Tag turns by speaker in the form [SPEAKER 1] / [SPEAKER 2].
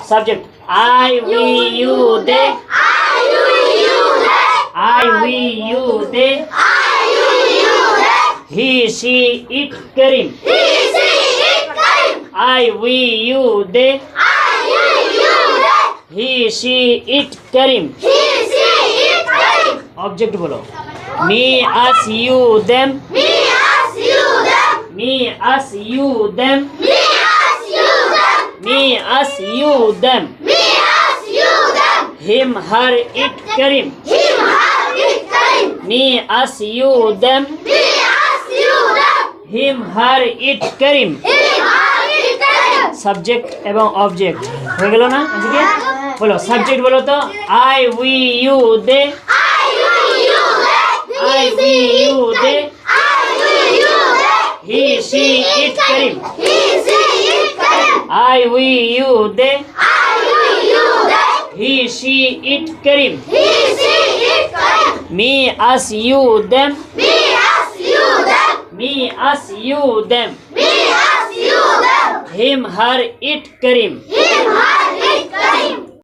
[SPEAKER 1] Subject. I, we, you, they. I, we, you, they. He, she, it, Karim. I, we, you, they. He, she, it, Karim. Object बोलो. Me, us, you, them. Me, us, you, them. Me, us, you, them. Him, her, it, Karim. Me, us, you, them. Him, her, it, Karim. Subject এবং object হয়ে গেল না আজকে? বলো subject বলো তো। I, we, you, they. I, we, you, they. He, she, it, Karim. I, we, you, they. He, she, it, Karim. Me, us, you, them. Me, us, you, them. Him, her, it, Karim.